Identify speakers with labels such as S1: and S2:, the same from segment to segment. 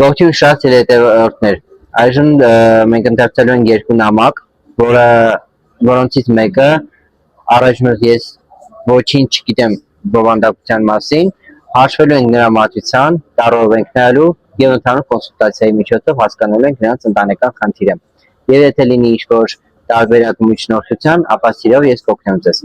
S1: Ողջույն շատ հետևորդներ, այժմ մենք ընթերցելու ենք երկու նամակ, որոնցից մեկը առաջինով ես ոչինչ չգիտեմ բովանդակության մասին, հաշվելու ենք նրա մատուցան, տարով ենք նայելու և ընդհանուր կոնսուլտացիայի միջոցով հասկանալու ենք նրանց ընտանեկան խնդիրը։ Եվ եթե լինի ինչ-որ տարբերակ միջնորդության, ապա սիրով ես կօգնեմ ձեզ։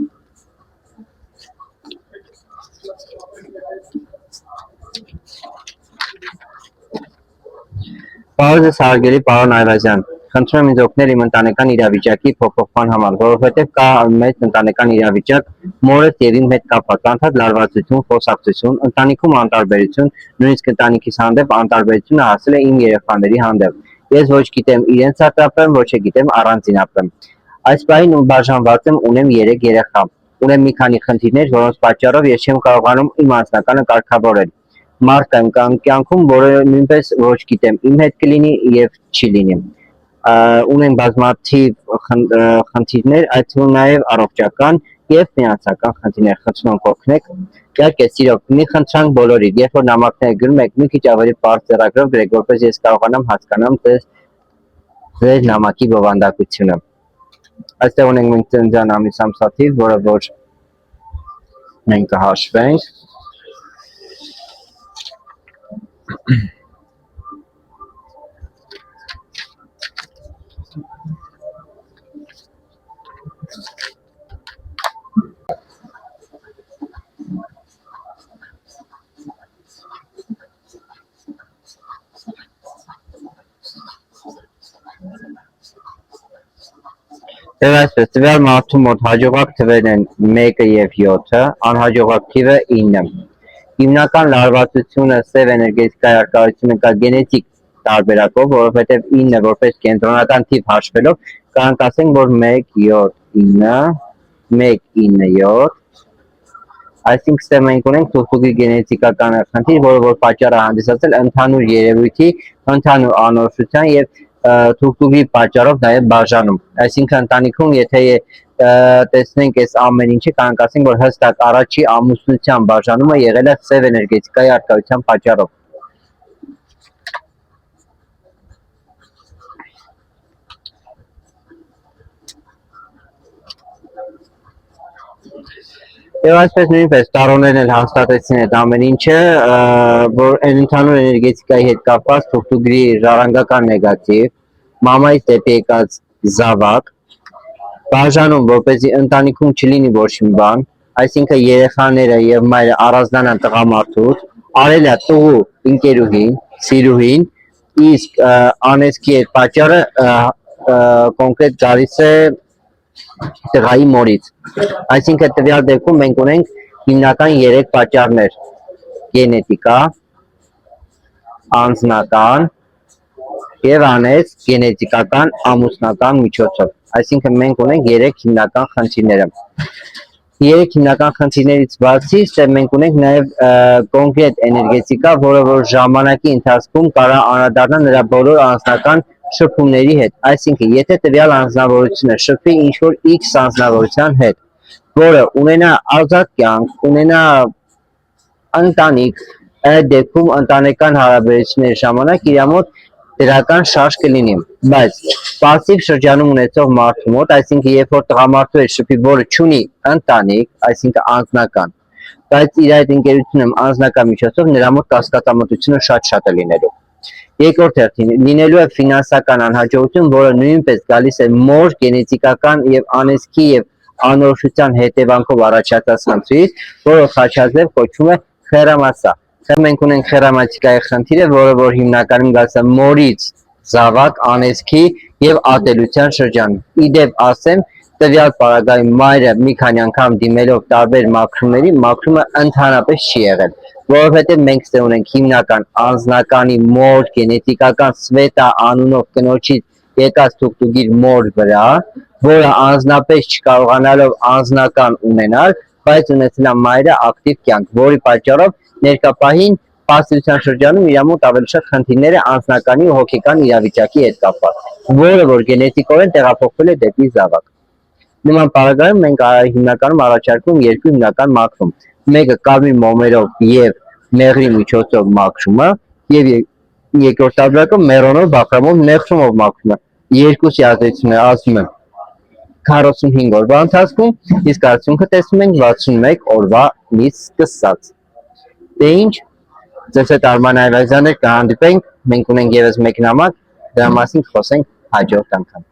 S1: Պարզես հարգելի պարոն Այվազյան, խնդրում եմ ինձ օգնել իմ ընտանեկան իրավիճակի փոփոխման համար, որովհետև կա մեծ ընտանեկան իրավիճակ մորս և իմ հետ կապված, անընդհատ լարվածություն, խոսակցություն, ընտանիքում անտարբերություն, նույնիսկ ընտանիքիս հանդեպ անտարբերությունը հասել է իմ երեխաների հանդեպ։ Ես ոչ գիտեմ իրենց հետ ապրեմ, ոչ գիտեմ առանձին ապրեմ։ Այս պահին բաժանված եմ, ունեմ 3 երեխա։ Ունեմ մի քանի խնդիրներ, որոնց պատճառով ես չեմ կարողանում իմ անձնականը կարգավորել։ Մարդ եմ կյանքում, որը նույնպես ոչ գիտեմ իմ հետ կլինի և չի լինի։ Ունեմ բազմաթիվ խնդիրներ, այդ թվում նաև առողջական և ֆինանսական խնդիրներ, խնդրում եմ կօգնեք։ Իհարկե սիրով, մի խնդրանք բոլորիդ, երբ որ նամակներ գրում եք, մի քիչ ավելի պարզ ձեռագրով գրեք, որպեսզի ես կարողանամ հասկանամ ձեր նամակի բովանդակությունը։ Այստեղ ունենք մենք ծննդյան ամիս ամսաթիվ, որը որ մենք կհաշվենք։ Եվ այսպես, տվյալ մարդու մոտ հաջողակ թվերն են 1-ը և 7-ը, անհաջողակ թիվը 9-ը։ Հիմնական լարվածությունը սև էներգետիկայի առկայությունը կա գենետիկ տարբերակով, որովհետև 9-ը որպես կենտրոնական թիվ հաշվելով, կարող ասենք, որ 1, 7, 9, 1, 9, 7, այսինքն ստեղ մենք ունենք թուղթուկի գենետիկական խնդիր, որը որ պատճառ է հանդիսացել ընդհանուր երևույթի, ընդհանուր անորոշության և թուղթուկի պատճառով նաև բաժանում։ Այսինքն ընտանիքում, եթե տեսնենք այս ամեն ինչը, կարող ասենք, որ հստակ առաջի ամուսնության բաժանումը եղել է սև էներգետիկայի առկայության պատճառով։ Եվ այսպես նույնպես տարոներն էլ հաստատեցին այդ ամեն ինչը, որ ընդհանուր էներգետիկայի հետ կապված թուղթուկի ժառանգական նեգատիվ, մամայից դեպի եկած զավակ, բաժանում, որպեսզի ընտանիքում չլինի ոչ մի բան, այսինքն երեխաները և մայրը առանձնանան տղամարդուց, արել է տղու ընկերուհին, սիրուհին, իսկ անեծքի այդ պատճառը կոնկրետ գալիս է տղայի մորից։ Այսինքն տվյալ դեպքում մենք ունենք հիմնական 3 պատճառներ՝ գենետիկա, անձնական և անեծ գենետիկական ամուսնական միջոցով։ Այսինքն մենք ունենք 3 հիմնական խնդիրները։ 3 հիմնական խնդիրներից բացի, ստեղ մենք ունենք նաև կոնկրետ էներգետիկա, որը որ ժամանակի ընթացքում կարող է անդրադառնալ նրա բոլոր անձնական շփումների հետ։ Այսինքն, եթե տվյալ անձնավորությունը շփվի ինչ-որ X անձնավորության հետ, որը ունենա ազատ կյանք, ունենա ընտանիք, այդ դեպքում ընտանեկան հարաբերությունների ժամանակ իր մոտ դրական շարժ կլինի, բայց պասիվ շրջանում ունեցող մարդու մոտ, այսինքն երբ որ տղամարդու հետ շփվի, որը չունի ընտանիք, այսինքն անձնական, բայց իր այդ ընկերությունը անձնական միջոցով նրա մոտ կասկածամտությունը շատ է լինելու։ Երկրորդ հերթին լինելու է ֆինանսական անհաջողություն, որը նույնպես գալիս է մոր գենետիկական և անեծքի և անորոշության հետևանքով առաջացած խնդրից, որը խաչաձև կոչվում է խեռամասա։ Մենք ունենք խեռամատիկայի խնդիրը, որը որ հիմնականում գալիս է մորից զավակ, անեծքի և ատելության շրջան։ Իդեպ ասեմ, տվյալ պարագայում մայրը մի քանի անգամ դիմելով տարբեր մաքրումների, մաքրումը ընդհանրապես չի եղել, որովհետև մենք ստեղ ունենք հիմնական անձնականի մոր գենետիկական Սվետա անունով կնոջից եկած թուղթուկի մոր վրա, որը անձնապես չկարողանալով անձնական ունենալ, բայց ունեցել է մայրը ակտիվ կյանք, որի պատճառով ներկա պահին պասիվության շրջանում իր մոտ ավելի շատ խնդիրներ է անձնականի ու հոգեկան իրավիճակի հետ կապված, որը որ գենետիկորեն տեղափոխվել է դեպի զավակ։ Նման պարագայում մենք հիմնականում առաջարկում 2 հիմնական մաքրում։ Մեկը կարմիր մոմերով և մեղրի միջոցով մաքրումը, և երկրորդ տարբերակը Մերոնով, Բախրամով, Նեղշումով մաքրում է։ Երկուսի ազդեցությունը ասում եմ 45 օրվա ընթացքում, իսկ արդյունքը տեսնում ենք 61 օրվանից սկսած։ Դե ինչ, ձեզ հետ Արման Այվազյան կհանդիպենք, մենք ունենք ևս մեկ նամակ, դրա մասին կխոսենք հաջորդ անգամ։